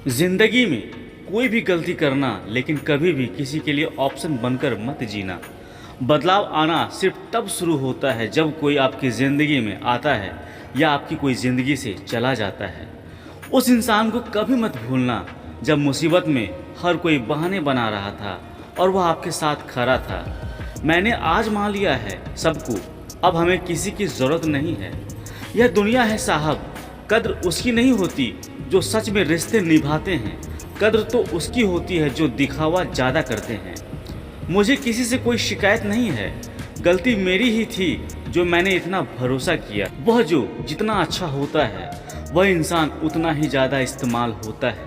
जिंदगी में कोई भी गलती करना, लेकिन कभी भी किसी के लिए ऑप्शन बनकर मत जीना। बदलाव आना सिर्फ तब शुरू होता है जब कोई आपकी ज़िंदगी में आता है या आपकी कोई ज़िंदगी से चला जाता है। उस इंसान को कभी मत भूलना जब मुसीबत में हर कोई बहाने बना रहा था और वह आपके साथ खड़ा था। मैंने आज मान लिया है सबको, अब हमें किसी की ज़रूरत नहीं है। यह दुनिया है साहब, कद्र उसकी नहीं होती जो सच में रिश्ते निभाते हैं, कद्र तो उसकी होती है जो दिखावा ज़्यादा करते हैं। मुझे किसी से कोई शिकायत नहीं है, गलती मेरी ही थी जो मैंने इतना भरोसा किया। वह जो जितना अच्छा होता है वह इंसान उतना ही ज़्यादा इस्तेमाल होता है।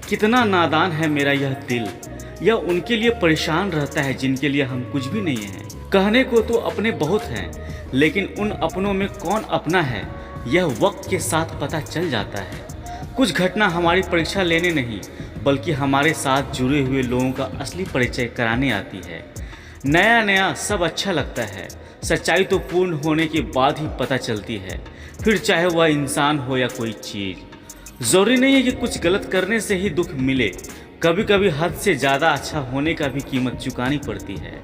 कितना नादान है मेरा यह दिल, यह उनके लिए परेशान रहता है जिनके लिए हम कुछ भी नहीं हैं। कहने को तो अपने बहुत हैं, लेकिन उन अपनों में कौन अपना है यह वक्त के साथ पता चल जाता है। कुछ घटना हमारी परीक्षा लेने नहीं बल्कि हमारे साथ जुड़े हुए लोगों का असली परिचय कराने आती है। नया नया सब अच्छा लगता है, सच्चाई तो पूर्ण होने के बाद ही पता चलती है, फिर चाहे वह इंसान हो या कोई चीज़। ज़रूरी नहीं है कि कुछ गलत करने से ही दुख मिले, कभी कभी हद से ज़्यादा अच्छा होने का भी कीमत चुकानी पड़ती है।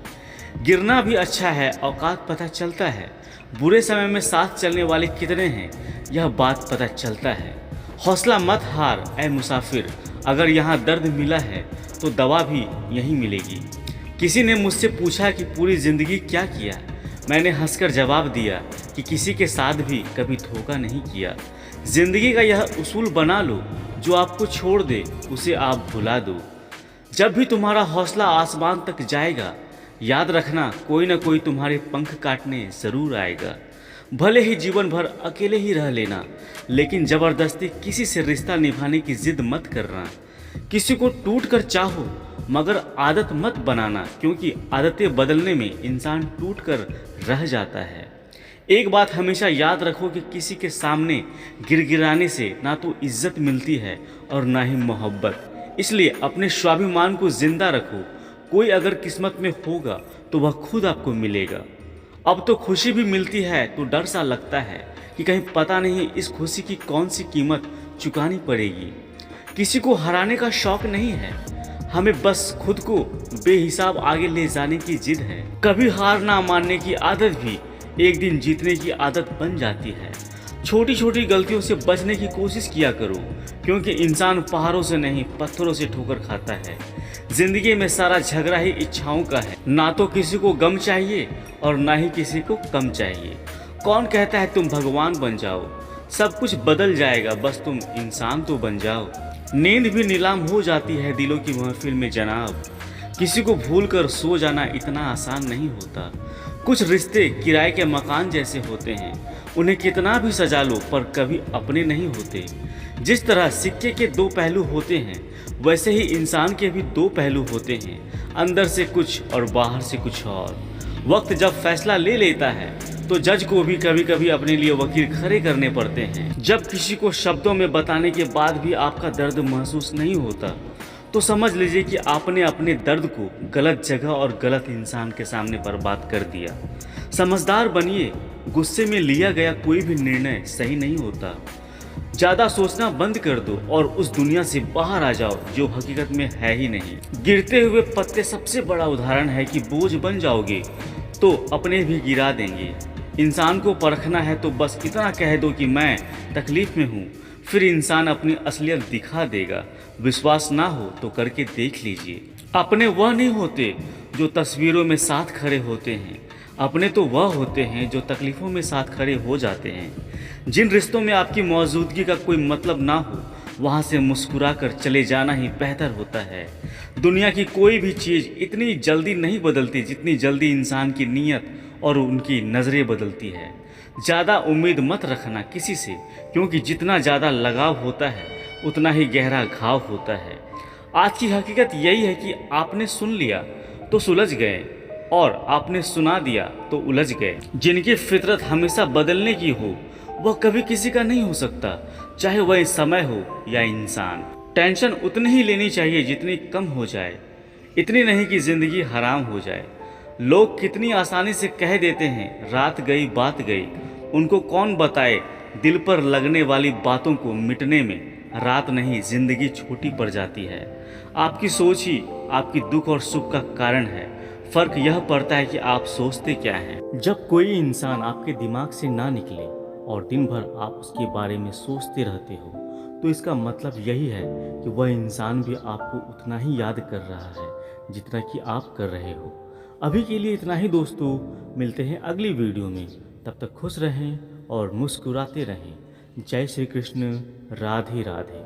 गिरना भी अच्छा है, औकात पता चलता है। बुरे समय में साथ चलने वाले कितने हैं यह बात पता चलता है। हौसला मत हार ऐ मुसाफिर, अगर यहाँ दर्द मिला है तो दवा भी यहीं मिलेगी। किसी ने मुझसे पूछा कि पूरी ज़िंदगी क्या किया। मैंने हंसकर जवाब दिया कि किसी के साथ भी कभी धोखा नहीं किया। ज़िंदगी का यह उसूल बना लो, जो आपको छोड़ दे उसे आप भुला दो। जब भी तुम्हारा हौसला आसमान तक जाएगा, याद रखना कोई ना कोई तुम्हारे पंख काटने ज़रूर आएगा। भले ही जीवन भर अकेले ही रह लेना, लेकिन ज़बरदस्ती किसी से रिश्ता निभाने की जिद मत करना। किसी को टूट कर चाहो मगर आदत मत बनाना, क्योंकि आदतें बदलने में इंसान टूट कर रह जाता है। एक बात हमेशा याद रखो कि किसी के सामने गिड़गिड़ाने से ना तो इज्जत मिलती है और ना ही मोहब्बत। इसलिए अपने स्वाभिमान को जिंदा रखो। कोई अगर किस्मत में होगा तो वह खुद आपको मिलेगा। अब तो खुशी भी मिलती है तो डर सा लगता है कि कहीं पता नहीं इस खुशी की कौन सी कीमत चुकानी पड़ेगी। किसी को हराने का शौक नहीं है, हमें बस खुद को बेहिसाब आगे ले जाने की जिद है। कभी हार ना मानने की आदत भी एक दिन जीतने की आदत बन जाती है। छोटी छोटी गलतियों से बचने की कोशिश किया करो, क्योंकि इंसान पहाड़ों से नहीं पत्थरों से ठोकर खाता है। जिंदगी में सारा झगड़ा ही इच्छाओं का है, ना तो किसी को गम चाहिए और ना ही किसी को कम चाहिए। कौन कहता है तुम भगवान बन जाओ, सब कुछ बदल जाएगा, बस तुम इंसान तो बन जाओ। नींद भी नीलाम हो जाती है दिलों की महफिल में जनाब। किसी को भूल कर सो जाना इतना आसान नहीं होता। कुछ रिश्ते किराए के मकान जैसे होते हैं, उन्हें कितना भी सजा लो पर कभी अपने नहीं होते। जिस तरह सिक्के के दो पहलू होते हैं, वैसे ही इंसान के भी दो पहलू होते हैं, अंदर से कुछ और बाहर से कुछ और। वक्त जब फैसला ले लेता है तो जज को भी कभी कभी अपने लिए वकील खड़े करने पड़ते हैं। जब किसी को शब्दों में बताने के बाद भी आपका दर्द महसूस नहीं होता तो समझ लीजिए कि आपने अपने दर्द को गलत जगह और गलत इंसान के सामने बर्बाद कर दिया। समझदार बनिए, गुस्से में लिया गया कोई भी निर्णय सही नहीं होता। ज़्यादा सोचना बंद कर दो और उस दुनिया से बाहर आ जाओ जो हकीकत में है ही नहीं। गिरते हुए पत्ते सबसे बड़ा उदाहरण है कि बोझ बन जाओगे तो अपने भी गिरा देंगे। इंसान को परखना है तो बस इतना कह दो कि मैं तकलीफ में हूँ, फिर इंसान अपनी असलियत दिखा देगा। विश्वास ना हो तो करके देख लीजिए। अपने वह नहीं होते जो तस्वीरों में साथ खड़े होते हैं, अपने तो वह होते हैं जो तकलीफ़ों में साथ खड़े हो जाते हैं। जिन रिश्तों में आपकी मौजूदगी का कोई मतलब ना हो, वहाँ से मुस्कुरा कर चले जाना ही बेहतर होता है। दुनिया की कोई भी चीज़ इतनी जल्दी नहीं बदलती जितनी जल्दी इंसान की नीयत और उनकी नज़रें बदलती है। ज़्यादा उम्मीद मत रखना किसी से, क्योंकि जितना ज़्यादा लगाव होता है उतना ही गहरा घाव होता है। आज की हकीकत यही है कि आपने सुन लिया तो सुलझ गए और आपने सुना दिया तो उलझ गए। जिनकी फितरत हमेशा बदलने की हो वह कभी किसी का नहीं हो सकता, चाहे वह समय हो या इंसान। टेंशन उतनी ही लेनी चाहिए जितनी कम हो जाए, इतनी नहीं कि ज़िंदगी हराम हो जाए। लोग कितनी आसानी से कह देते हैं रात गई बात गई, उनको कौन बताए दिल पर लगने वाली बातों को मिटने में रात नहीं, जिंदगी छोटी पड़ जाती है। आपकी सोच ही आपकी दुख और सुख का कारण है। फर्क यह पड़ता है कि आप सोचते क्या हैं। जब कोई इंसान आपके दिमाग से ना निकले और दिन भर आप उसके बारे में सोचते रहते हो, तो इसका मतलब यही है कि वह इंसान भी आपको उतना ही याद कर रहा है जितना कि आप कर रहे हो। अभी के लिए इतना ही दोस्तों, मिलते हैं अगली वीडियो में। तब तक खुश रहें और मुस्कुराते रहें। जय श्री कृष्ण। राधे राधे।